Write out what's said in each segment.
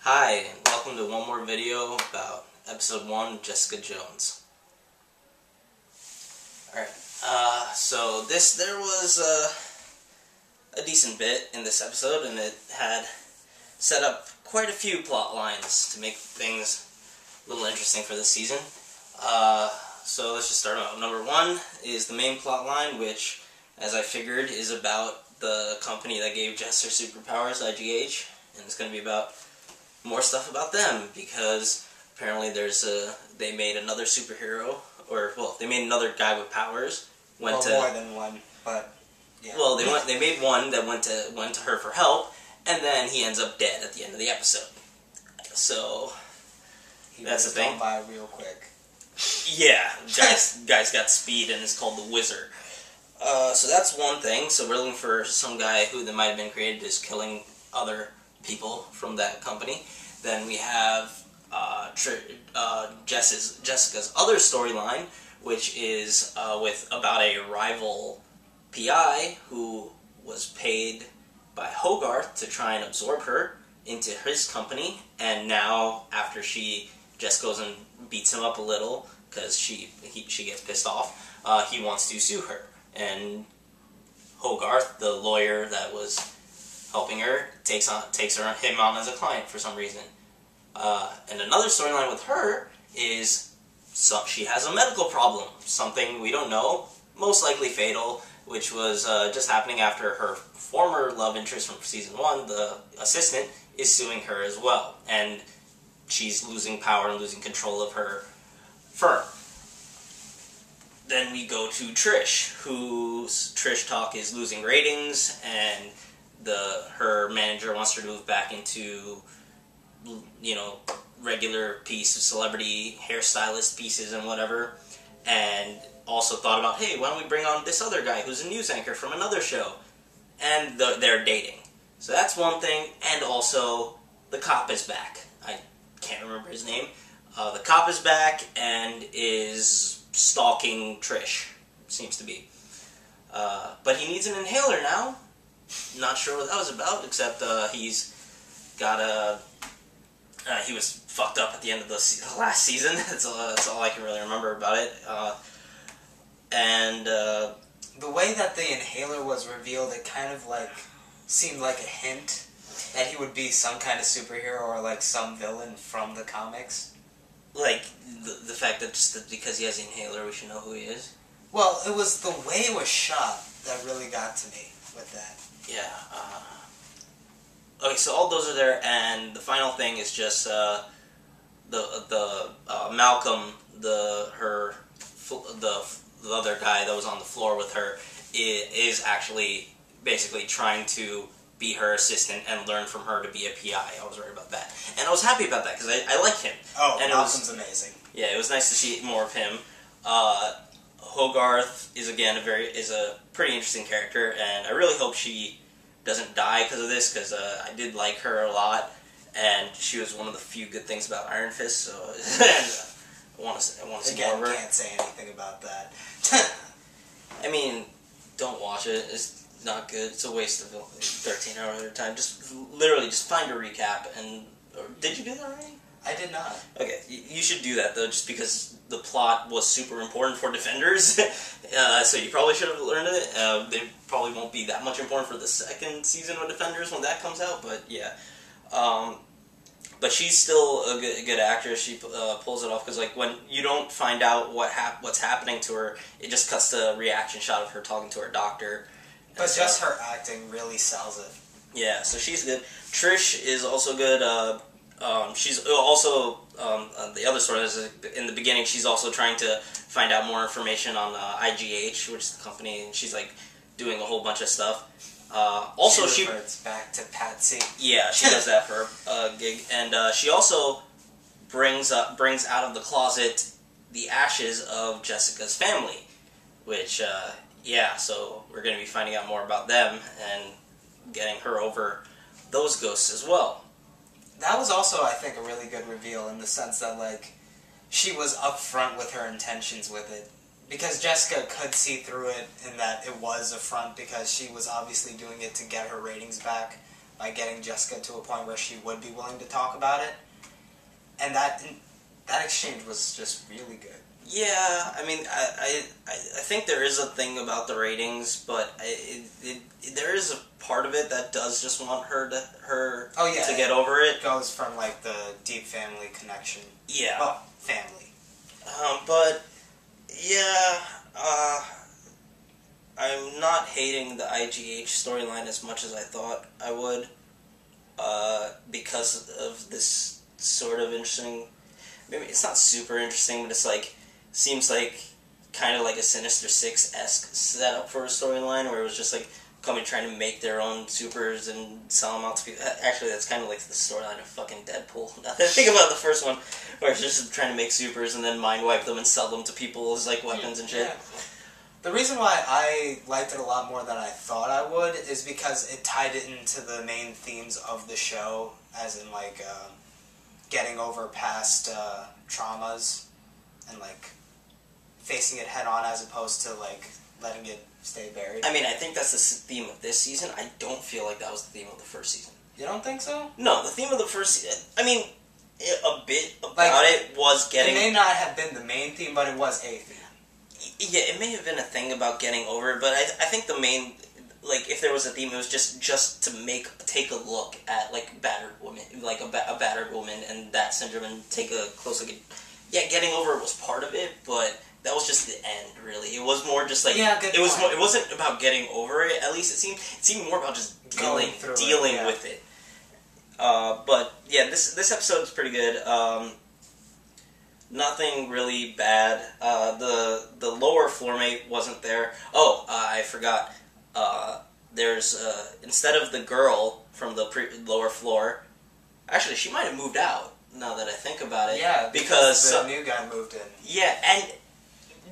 Hi, and welcome to one more video about episode 1, Jessica Jones. Alright, so there was a decent bit in this episode, and it had set up quite a few plot lines to make things a little interesting for this season. So let's just start out. Number 1 is the main plot line, which, as I figured, is about the company that gave Jess her superpowers, IGH, and it's going to be about more stuff about them, because apparently they made another superhero, or, well, they made another guy with powers. More than one, but, yeah. Well, they made one that went to her for help, and then he ends up dead at the end of the episode. So, that's the thing. He by real quick. Yeah, guy's got speed and is called the Wizard. So that's one thing. So we're looking for some guy who that might have been created as killing other people from that company. Then we have Jessica's other storyline, which is about a rival PI who was paid by Hogarth to try and absorb her into his company, and now after Jess goes and beats him up a little because she gets pissed off, he wants to sue her, and Hogarth, the lawyer that was helping her, takes him on as a client for some reason. And another storyline with her is she has a medical problem, something we don't know, most likely fatal, which was just happening after her former love interest from season 1, the assistant, is suing her as well, and she's losing power and losing control of her firm. Then we go to Trish, whose Trish Talk is losing ratings, and her manager wants her to move back into, regular piece of celebrity hairstylist pieces and whatever, and also thought about, hey, why don't we bring on this other guy who's a news anchor from another show, and they're dating. So that's one thing, and also the cop is back. I can't remember his name. The cop is back and is stalking Trish, seems to be. But he needs an inhaler now. Not sure what that was about, except he's got he was fucked up at the end of the last season. That's all I can really remember about it. The way that the inhaler was revealed, it kind of seemed like a hint that he would be some kind of superhero or some villain from the comics. Like the fact that just because he has the inhaler, we should know who he is. Well, it was the way it was shot that really got to me with that. Yeah. Okay, so all those are there, and the final thing is just Malcolm, the other guy that was on the floor with her, is actually basically trying to be her assistant and learn from her to be a PI. I was worried about that, and I was happy about that because I like him. Oh, and Malcolm's amazing. Yeah, it was nice to see more of him. Hogarth is a pretty interesting character, and I really hope she doesn't die because of this, because I did like her a lot, and she was one of the few good things about Iron Fist, so I want to see more of her. Can't say anything about that. I mean, don't watch it. It's not good. It's a waste of 13 hours of your time. Just find a recap. Did you do that already? I did not. Okay, you should do that, though, just because the plot was super important for Defenders, so you probably should have learned it. They probably won't be that much important for the second season of Defenders when that comes out, but yeah. But she's still a good actress. She pulls it off, because when you don't find out what's happening to her, it just cuts to a reaction shot of her talking to her doctor. But just her acting really sells it. Yeah, so she's good. Trish is also good. She's also, the other story is in the beginning, she's also trying to find out more information on IGH, which is the company, and she's doing a whole bunch of stuff. Also, she reverts back to Patsy. Yeah, she does that for a gig, and she also brings out of the closet the ashes of Jessica's family, which so we're going to be finding out more about them and getting her over those ghosts as well. That was also, I think, a really good reveal in the sense that, she was upfront with her intentions with it. Because Jessica could see through it in that it was a front, because she was obviously doing it to get her ratings back. by getting Jessica to a point where she would be willing to talk about it. And that exchange was just really good. Yeah, I mean, I think there is a thing about the ratings, but there is a part of it that does just want her to get over it. It goes from like the deep family connection. Yeah. Well, family. But yeah, I'm not hating the IGH storyline as much as I thought I would, because of this sort of interesting. Maybe it's not super interesting, but it's like. Seems like kind of like a Sinister Six-esque setup for a storyline where it was just like company trying to make their own supers and sell them out to people. Actually, that's kind of like the storyline of fucking Deadpool. Now that I think about the first one, where it's just trying to make supers and then mind wipe them and sell them to people as like weapons and shit. Yeah. The reason why I liked it a lot more than I thought I would is because it tied it into the main themes of the show, as in like getting over past traumas and like facing it head on as opposed to like letting it stay buried. I mean, I think that's the theme of this season. I don't feel like that was the theme of the first season. You don't think so? No, the theme of the first season. I mean, a bit about it was getting. It may not have been the main theme, but it was a theme. Yeah, it may have been a thing about getting over it, but I think the main, like, if there was a theme, it was just to take a look at like battered women, like a battered woman and that syndrome, and take a close look at. Yeah, getting over it was part of it, but that was just the end. Really, it was more just like good it was. point. It wasn't about getting over it. At least it seemed more about just dealing with it. But yeah, this episode is pretty good. Nothing really bad. The lower floor mate wasn't there. Oh, I forgot. There's instead of the girl from the lower floor, actually she might have moved out. Now that I think about it, yeah, because the new guy moved in. Yeah, and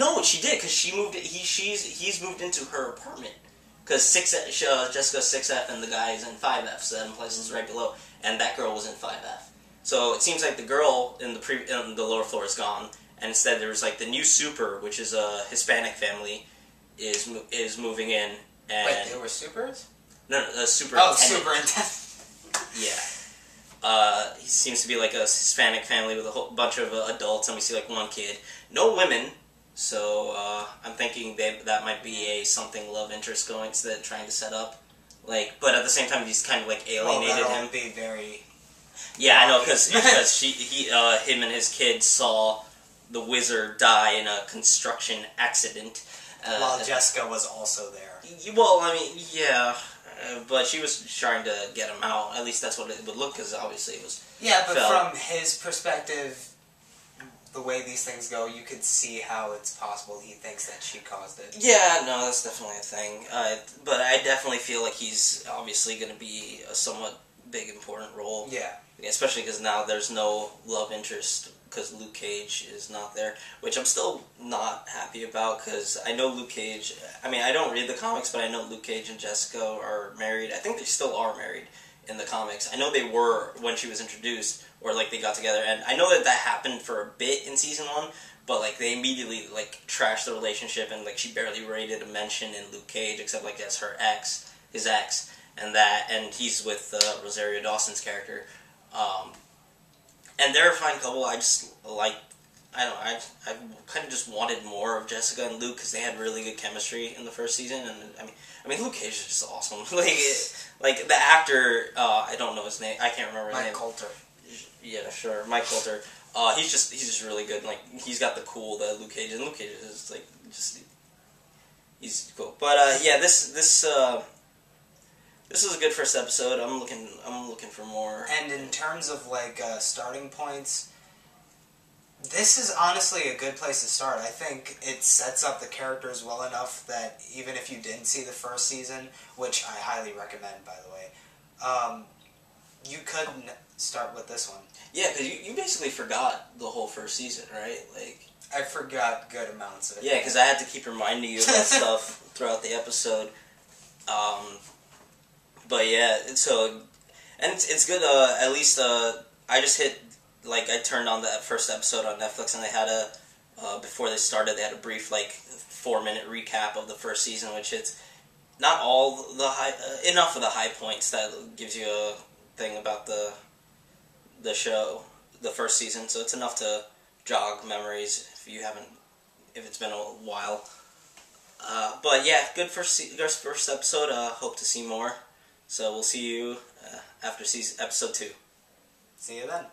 no, she did because she moved. He's moved into her apartment because Jessica's 6F and the guy is in 5F, so that implies it's right below, and that girl was in 5F. So it seems like the girl in the lower floor is gone, and instead there was like the new super, which is a Hispanic family, is moving in. And wait, they were supers? No, superintendent. Oh, superintendent. Yeah. He seems to be like a Hispanic family with a whole bunch of adults, and we see like one kid. No women, so I'm thinking that might be something love interest going to trying to set up. Like, but at the same time, he's kind of like alienated him. Be very. Yeah, I know because him and his kid saw the wizard die in a construction accident. While Jessica was also there. Well, I mean, yeah. But she was trying to get him out. At least that's what it would look, because obviously it was. Yeah, but from his perspective, the way these things go, you could see how it's possible he thinks that she caused it. Yeah, no, that's definitely a thing. But I definitely feel like he's obviously going to be a somewhat big, important role. Yeah. Especially because now there's no love interest, because Luke Cage is not there, which I'm still not happy about, because I know Luke Cage, I mean, I don't read the comics, but I know Luke Cage and Jessica are married. I think they still are married in the comics. I know they were when she was introduced, or like they got together, and I know that happened for a bit in season 1, but like they immediately like trashed the relationship, and like she barely rated a mention in Luke Cage, except like as his ex, and he's with Rosario Dawson's character. And they're a fine couple. I just like, I don't know, I kind of just wanted more of Jessica and Luke because they had really good chemistry in the first season. And I mean, Luke Cage is just awesome. like the actor, I don't know his name. I can't remember his name. Mike Coulter. Yeah, sure, Mike Coulter. He's just really good. Like he's got the cool that Luke Cage, and Luke Cage is like just he's cool. But yeah, this was a good first episode. I'm looking for more. And in terms of like starting points, this is honestly a good place to start. I think it sets up the characters well enough that even if you didn't see the first season, which I highly recommend, by the way, you could start with this one. Yeah, because you basically forgot the whole first season, right? Like I forgot good amounts of it. Yeah, because I had to keep reminding you about stuff throughout the episode. But yeah, so, and it's good, at least, I just I turned on that first episode on Netflix, and they had before they started, they had a brief, 4-minute recap of the first season, which not all the high, enough of the high points that gives you a thing about the show, the first season. So it's enough to jog memories if it's been a while. But yeah, good first episode. Hope to see more. So we'll see you after episode 2. See you then.